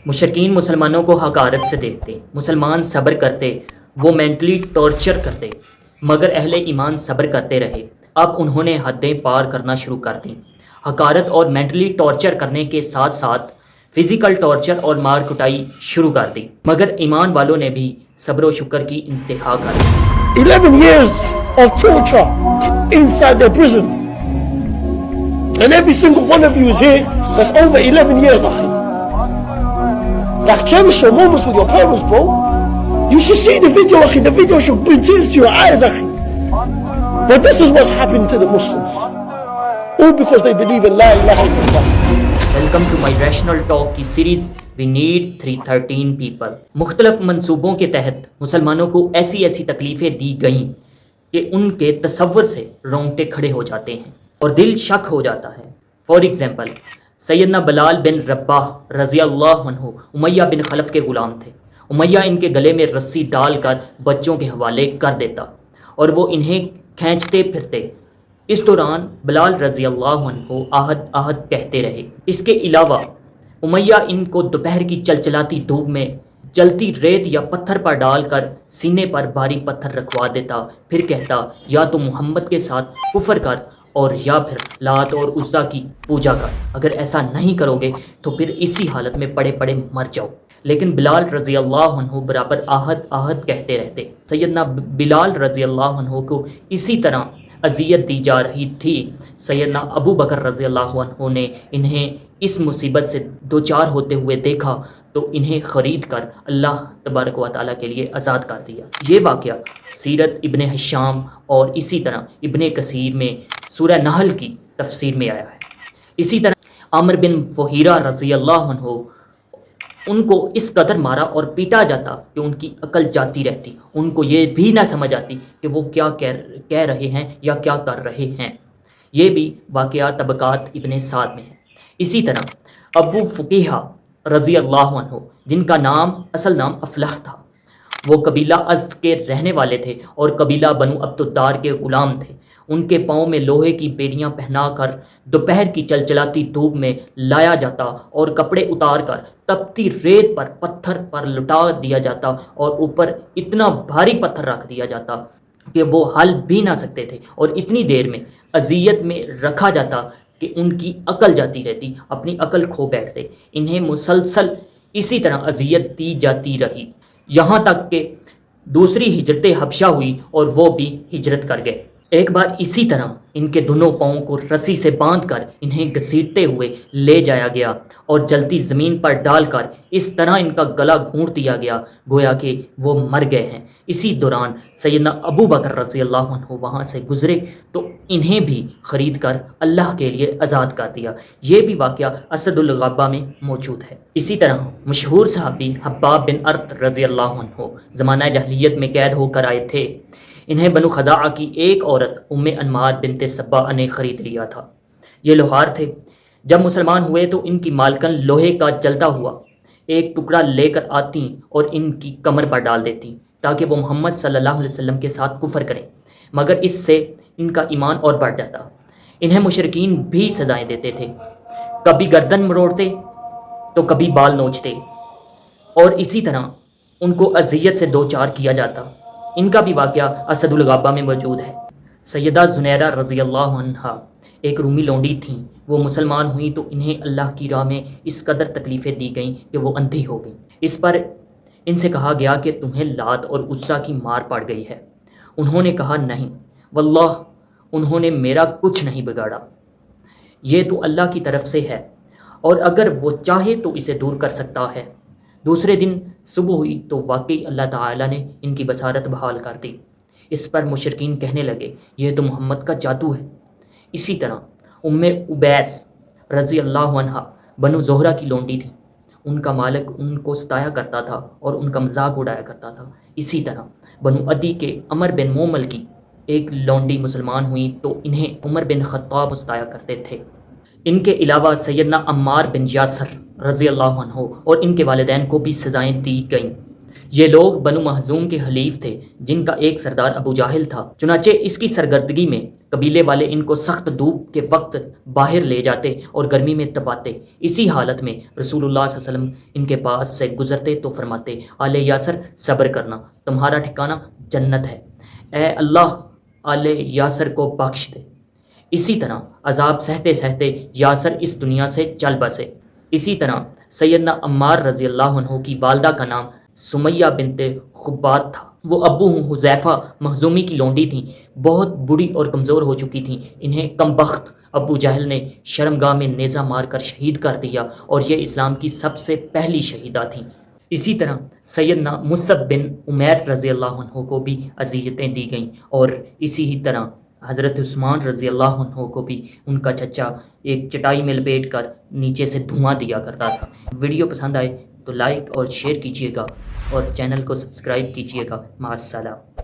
مشرکین مسلمانوں کو حقارت سے دیکھتے، مسلمان صبر کرتے، وہ مینٹلی ٹارچر کرتے، مگر اہل ایمان صبر کرتے رہے۔ اب انہوں نے حدیں پار کرنا شروع کر دیں، حقارت اور مینٹلی ٹارچر کرنے کے ساتھ ساتھ فزیکل ٹارچر اور مار کٹائی شروع کر دی، مگر ایمان والوں نے بھی صبر و شکر کی انتہا کر دی۔ 11 years of torture inside their prison. And every single one of you is here that's over 11 years. Like, cherish your moments with your parents, bro. You should see the video, akhi. The video should bring tears to your eyes, akhi. But this is what's happening to the Muslims. All because they believe in La ilaha illallah. Welcome to my rational talk کی series we need 313 people. مختلف منصوبوں کے تحت مسلمانوں کو ایسی ایسی تکلیفیں دی گئیں کہ ان کے تصور سے رونگٹے کھڑے ہو جاتے ہیں اور دل شک ہو جاتا ہے۔ فار ایگزامپل، سیدنا بلال بن رباح رضی اللہ عنہ امیہ بن خلف کے غلام تھے۔ امیہ ان کے گلے میں رسی ڈال کر بچوں کے حوالے کر دیتا اور وہ انہیں کھینچتے پھرتے۔ اس دوران بلال رضی اللہ عنہ آہت آہت کہتے رہے۔ اس کے علاوہ امیہ ان کو دوپہر کی چلچلاتی دھوپ میں جلتی ریت یا پتھر پر ڈال کر سینے پر بھاری پتھر رکھوا دیتا، پھر کہتا یا تو محمد کے ساتھ کفر کر اور یا پھر لات اور عزا کی پوجا کر، اگر ایسا نہیں کرو گے تو پھر اسی حالت میں پڑے پڑے مر جاؤ۔ لیکن بلال رضی اللہ عنہ برابر آہت آہت کہتے رہتے۔ سیدنا بلال رضی اللہ عنہ کو اسی طرح اذیت دی جا رہی تھی۔ سیدنا ابو بکر رضی اللہ عنہ نے انہیں اس مصیبت سے دوچار ہوتے ہوئے دیکھا تو انہیں خرید کر اللہ تبارک و تعالیٰ کے لیے آزاد کر دیا۔ یہ واقعہ سیرت ابن ہشام اور اسی طرح ابن کثیر میں سورہ نحل کی تفسیر میں آیا ہے۔ اسی طرح عامر بن فہیرہ رضی اللہ عنہ، ان کو اس قدر مارا اور پیٹا جاتا کہ ان کی عقل جاتی رہتی، ان کو یہ بھی نہ سمجھ آتی کہ وہ کیا کہہ رہے ہیں یا کیا کر رہے ہیں۔ یہ بھی واقعہ طبقات ابن سعد میں ہے۔ اسی طرح ابو فقیہ رضی اللہ عنہ، جن کا اصل نام افلاح تھا، وہ قبیلہ ازد کے رہنے والے تھے اور قبیلہ بنو عبد الدار کے غلام تھے۔ ان کے پاؤں میں لوہے کی بیڑیاں پہنا کر دوپہر کی چلچلاتی دھوپ میں لایا جاتا اور کپڑے اتار کر تپتی ریت پر پتھر پر لٹا دیا جاتا اور اوپر اتنا بھاری پتھر رکھ دیا جاتا کہ وہ ہل بھی نہ سکتے تھے، اور اتنی دیر میں اذیت میں رکھا جاتا کہ ان کی عقل جاتی رہتی، اپنی عقل کھو بیٹھتے۔ انہیں مسلسل اسی طرح اذیت دی جاتی رہی، یہاں تک کہ دوسری ہجرت حبشہ ہوئی اور وہ بھی ہجرت کر گئے۔ ایک بار اسی طرح ان کے دونوں پاؤں کو رسی سے باندھ کر انہیں گھسیٹتے ہوئے لے جایا گیا اور جلتی زمین پر ڈال کر اس طرح ان کا گلا گھونٹ دیا گیا گویا کہ وہ مر گئے ہیں۔ اسی دوران سیدنا ابو بکر رضی اللہ عنہ وہاں سے گزرے تو انہیں بھی خرید کر اللہ کے لیے آزاد کر دیا۔ یہ بھی واقعہ اسد الغابہ میں موجود ہے۔ اسی طرح مشہور صحابی حباب بن ارت رضی اللہ عنہ زمانہ جاہلیت میں قید ہو کر آئے تھے۔ انہیں بنو خزاعہ کی ایک عورت ام انمار بنت سبا نے خرید لیا تھا۔ یہ لوہار تھے۔ جب مسلمان ہوئے تو ان کی مالکن لوہے کا جلتا ہوا ایک ٹکڑا لے کر آتی اور ان کی کمر پر ڈال دیتی تاکہ وہ محمد صلی اللہ علیہ وسلم کے ساتھ کفر کریں، مگر اس سے ان کا ایمان اور بڑھ جاتا۔ انہیں مشرکین بھی سزائیں دیتے تھے، کبھی گردن مروڑتے تو کبھی بال نوچتے، اور اسی طرح ان کو اذیت سے دوچار کیا جاتا۔ ان کا بھی واقعہ اسد الغابہ میں موجود ہے۔ سیدہ زنیرہ رضی اللہ عنہا ایک رومی لونڈی تھیں۔ وہ مسلمان ہوئیں تو انہیں اللہ کی راہ میں اس قدر تکلیفیں دی گئیں کہ وہ اندھی ہو گئیں۔ اس پر ان سے کہا گیا کہ تمہیں لات اور عزا کی مار پڑ گئی ہے۔ انہوں نے کہا نہیں واللہ، انہوں نے میرا کچھ نہیں بگاڑا، یہ تو اللہ کی طرف سے ہے، اور اگر وہ چاہے تو اسے دور کر سکتا ہے۔ دوسرے دن صبح ہوئی تو واقعی اللہ تعالیٰ نے ان کی بصارت بحال کر دی۔ اس پر مشرکین کہنے لگے یہ تو محمد کا جادو ہے۔ اسی طرح ام عبیس رضی اللہ عنہا بنو زہرہ کی لونڈی تھی۔ ان کا مالک ان کو ستایا کرتا تھا اور ان کا مذاق اڑایا کرتا تھا۔ اسی طرح بنو عدی کے عمر بن مومل کی ایک لونڈی مسلمان ہوئی تو انہیں عمر بن خطاب ستایا کرتے تھے۔ ان کے علاوہ سیدنا عمار بن یاسر رضی اللہ عنہ اور ان کے والدین کو بھی سزائیں دی گئیں۔ یہ لوگ بنو مخزوم کے حلیف تھے جن کا ایک سردار ابو جاہل تھا۔ چنانچہ اس کی سرگردگی میں قبیلے والے ان کو سخت دھوپ کے وقت باہر لے جاتے اور گرمی میں تپاتے۔ اسی حالت میں رسول اللہ صلی اللہ علیہ وسلم ان کے پاس سے گزرتے تو فرماتے، آل یاسر صبر کرنا، تمہارا ٹھکانہ جنت ہے، اے اللہ آل یاسر کو بخش دے۔ اسی طرح عذاب سہتے سہتے یاسر اس دنیا سے چل بسے۔ اسی طرح سیدنا عمار رضی اللہ عنہ کی والدہ کا نام سمیہ بنت خبات تھا۔ وہ ابو حذیفہ مخزومی کی لونڈی تھیں، بہت بوڑھی اور کمزور ہو چکی تھیں۔ انہیں کم بخت ابو جہل نے شرمگاہ میں نیزہ مار کر شہید کر دیا اور یہ اسلام کی سب سے پہلی شہیدہ تھیں۔ اسی طرح سیدنا مصعب بن عمیر رضی اللہ عنہ کو بھی اذیتیں دی گئیں، اور اسی ہی طرح حضرت عثمان رضی اللہ عنہ کو بھی ان کا چچا ایک چٹائی میں لپیٹ کر نیچے سے دھواں دیا کرتا تھا۔ ویڈیو پسند آئے تو لائک اور شیئر کیجیے گا اور چینل کو سبسکرائب کیجیے گا۔ مع السلامہ۔